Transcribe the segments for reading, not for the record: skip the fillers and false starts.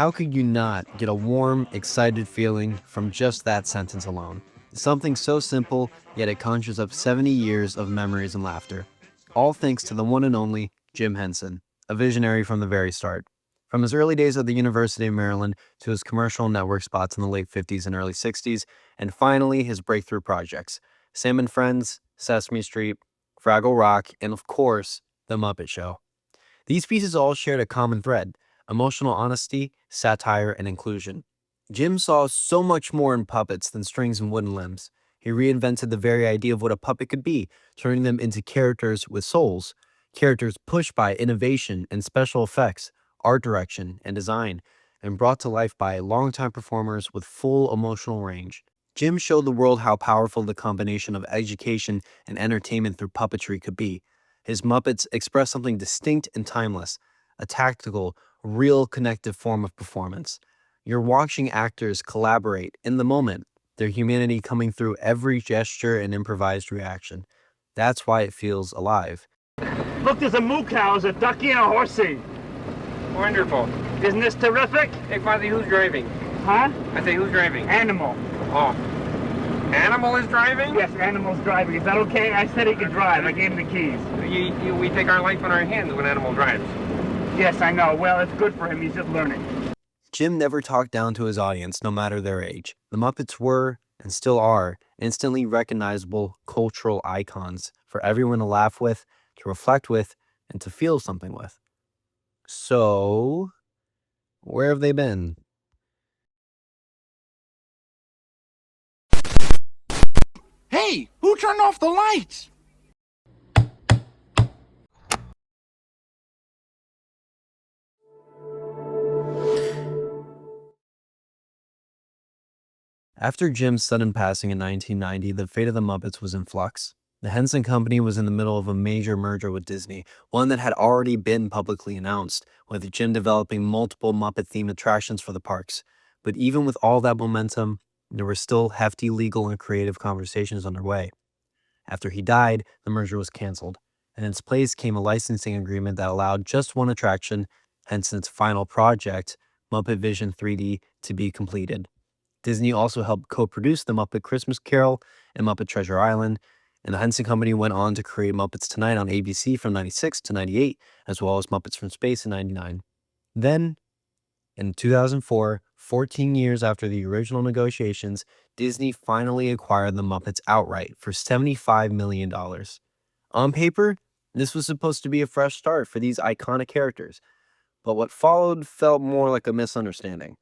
How could you not get a warm, excited feeling from just that sentence alone? Something so simple, yet it conjures up 70 years of memories and laughter. All thanks to the one and only Jim Henson, a visionary from the very start. From his early days at the University of Maryland to his commercial network spots in the late 50s and early 60s, and finally his breakthrough projects, Sam and Friends, Sesame Street, Fraggle Rock, and of course, The Muppet Show. These pieces all shared a common thread: emotional honesty, satire, and inclusion. Jim saw so much more in puppets than strings and wooden limbs. He reinvented the very idea of what a puppet could be, turning them into characters with souls, characters pushed by innovation and special effects, art direction, and design, and brought to life by longtime performers with full emotional range. Jim showed the world how powerful the combination of education and entertainment through puppetry could be. His Muppets express something distinct and timeless, a tactical, real connective form of performance. You're watching actors collaborate in the moment, their humanity coming through every gesture and improvised reaction. That's why it feels alive. Look, there's a moo cow, there's a ducky, and a horsey. Wonderful. Isn't this terrific? Hey, Father, who's driving? Huh? I say, who's driving? Animal. Oh. Animal is driving? Yes, Animal's driving. Is that okay? I said he could drive. I gave him the keys. We take our life in our hands when Animal drives. Yes, I know. Well, it's good for him. He's just learning. Jim never talked down to his audience, no matter their age. The Muppets were, and still are, instantly recognizable cultural icons for everyone to laugh with, to reflect with, and to feel something with. So, where have they been? Hey, who turned off the lights? After Jim's sudden passing in 1990, the fate of the Muppets was in flux. The Henson Company was in the middle of a major merger with Disney, one that had already been publicly announced, with Jim developing multiple Muppet-themed attractions for the parks. But even with all that momentum, there were still hefty legal and creative conversations underway. After he died, the merger was canceled, and in its place came a licensing agreement that allowed just one attraction, Henson's final project, Muppet Vision 3D, to be completed. Disney also helped co-produce The Muppet Christmas Carol and Muppet Treasure Island, and the Henson Company went on to create Muppets Tonight on ABC from 96 to 98, as well as Muppets from Space in 99. Then, in 2004, 14 years after the original negotiations, Disney finally acquired the Muppets outright for $75 million. On paper, this was supposed to be a fresh start for these iconic characters, but what followed felt more like a misunderstanding.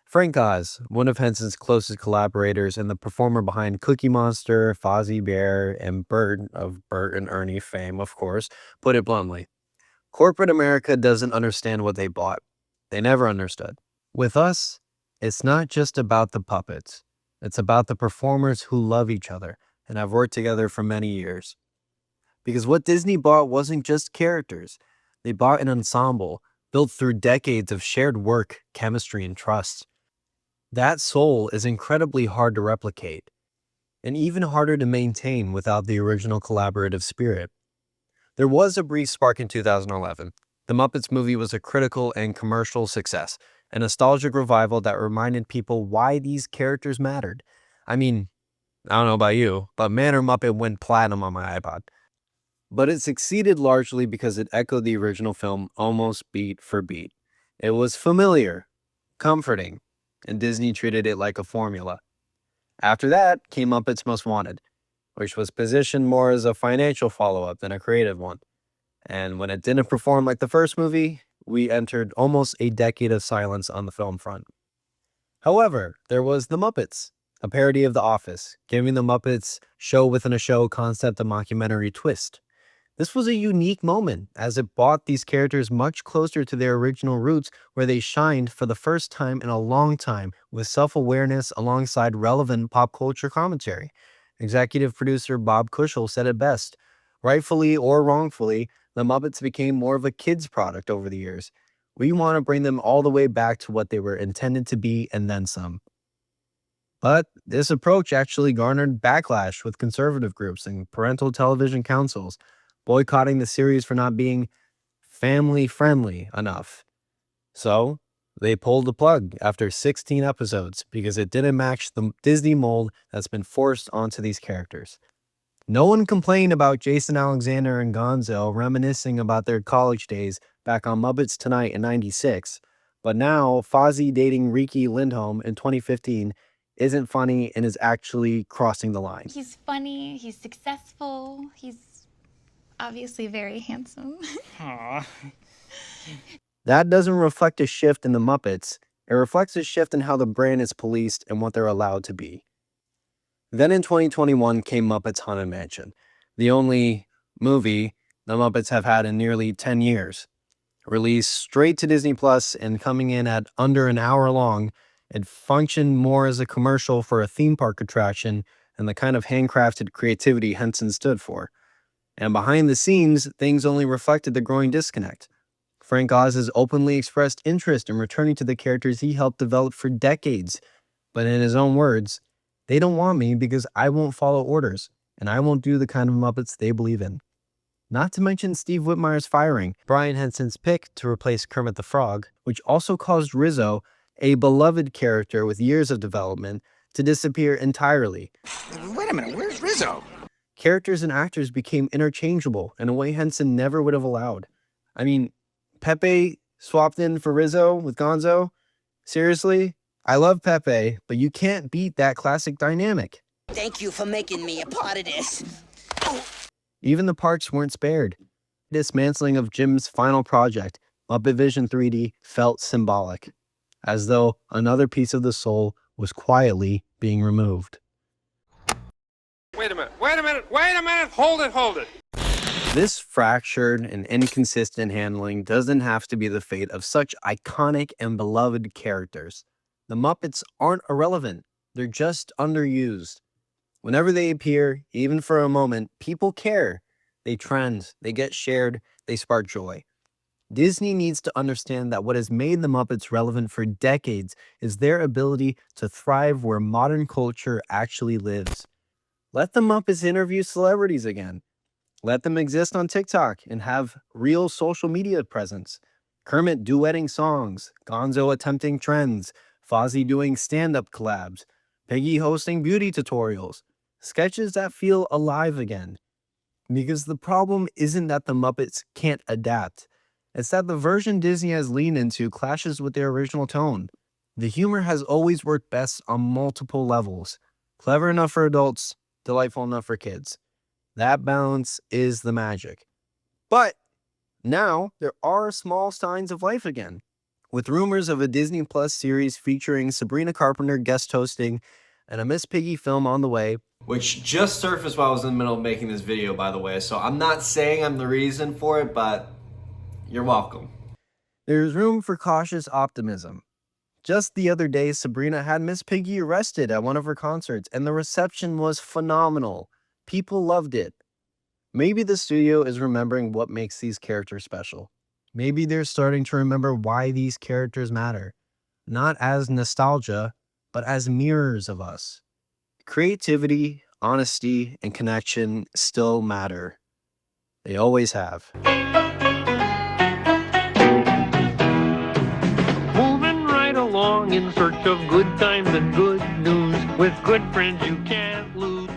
Frank Oz, one of Henson's closest collaborators and the performer behind Cookie Monster, Fozzie Bear, and Bert of Bert and Ernie fame, of course, put it bluntly: corporate America doesn't understand what they bought. They never understood. With us, it's not just about the puppets. It's about the performers who love each other and have worked together for many years. Because what Disney bought wasn't just characters. They bought an ensemble built through decades of shared work, chemistry, and trust. That soul is incredibly hard to replicate, and even harder to maintain without the original collaborative spirit. There was a brief spark in 2011. The Muppets movie was a critical and commercial success, a nostalgic revival that reminded people why these characters mattered. I mean, I don't know about you, but Man or Muppet went platinum on my iPod. But it succeeded largely because it echoed the original film almost beat for beat. It was familiar, comforting, and Disney treated it like a formula. After that came Muppets Most Wanted, which was positioned more as a financial follow-up than a creative one. And when it didn't perform like the first movie, we entered almost a decade of silence on the film front. However, there was The Muppets, a parody of The Office, giving the Muppets show within a show concept a mockumentary twist. This was a unique moment, as it brought these characters much closer to their original roots, where they shined for the first time in a long time with self-awareness alongside relevant pop culture commentary. Executive producer Bob Cushel said it best: rightfully or wrongfully, the Muppets became more of a kid's product over the years. We want to bring them all the way back to what they were intended to be and then some. But this approach actually garnered backlash, with conservative groups and parental television councils boycotting the series for not being family-friendly enough. So, They pulled the plug after 16 episodes because it didn't match the Disney mold that's been forced onto these characters. No one complained about Jason Alexander and Gonzo reminiscing about their college days back on Muppets Tonight in '96, but now Fozzie dating Riki Lindholm in 2015 isn't funny and is actually crossing the line. He's funny, he's successful, he's obviously very handsome. Aw. That doesn't reflect a shift in the Muppets, it reflects a shift in how the brand is policed and what they're allowed to be. Then in 2021 came Muppets Haunted Mansion, the only movie the Muppets have had in nearly 10 years. Released straight to Disney Plus and coming in at under an hour long, it functioned more as a commercial for a theme park attraction and the kind of handcrafted creativity Henson stood for. And behind the scenes, things only reflected the growing disconnect. Frank Oz has openly expressed interest in returning to the characters he helped develop for decades, but in his own words, they don't want me because I won't follow orders, and I won't do the kind of Muppets they believe in. Not to mention Steve Whitmire's firing, Brian Henson's pick to replace Kermit the Frog, which also caused Rizzo, a beloved character with years of development, to disappear entirely. Wait a minute, where's Rizzo? Characters and actors became interchangeable in a way Henson never would have allowed. I mean, Pepe swapped in for Rizzo with Gonzo? Seriously? I love Pepe, but you can't beat that classic dynamic. Thank you for making me a part of this. Even the parks weren't spared. Dismantling of Jim's final project, Muppet Vision 3D, felt symbolic, as though another piece of the soul was quietly being removed. Wait a minute, hold it. This fractured and inconsistent handling doesn't have to be the fate of such iconic and beloved characters. The Muppets aren't irrelevant, they're just underused. Whenever they appear, even for a moment, people care. They trend, they get shared, they spark joy. Disney needs to understand that what has made the Muppets relevant for decades is their ability to thrive where modern culture actually lives. Let the Muppets interview celebrities again. Let them exist on TikTok and have real social media presence. Kermit duetting songs, Gonzo attempting trends, Fozzie doing stand-up collabs, Piggy hosting beauty tutorials, sketches that feel alive again. Because the problem isn't that the Muppets can't adapt. It's that the version Disney has leaned into clashes with their original tone. The humor has always worked best on multiple levels. Clever enough for adults, delightful enough for kids. That balance is the magic. But now there are small signs of life again. With rumors of a Disney Plus series featuring Sabrina Carpenter guest hosting and a Miss Piggy film on the way, which just surfaced while I was in the middle of making this video, by the way, so I'm not saying I'm the reason for it, but you're welcome. There's room for cautious optimism. Just the other day, Sabrina had Miss Piggy arrested at one of her concerts, and the reception was phenomenal. People loved it. Maybe the studio is remembering what makes these characters special. Maybe they're starting to remember why these characters matter. Not as nostalgia, but as mirrors of us. Creativity, honesty, and connection still matter. They always have. Moving right along in search of good times and good news. With good friends you can't lose.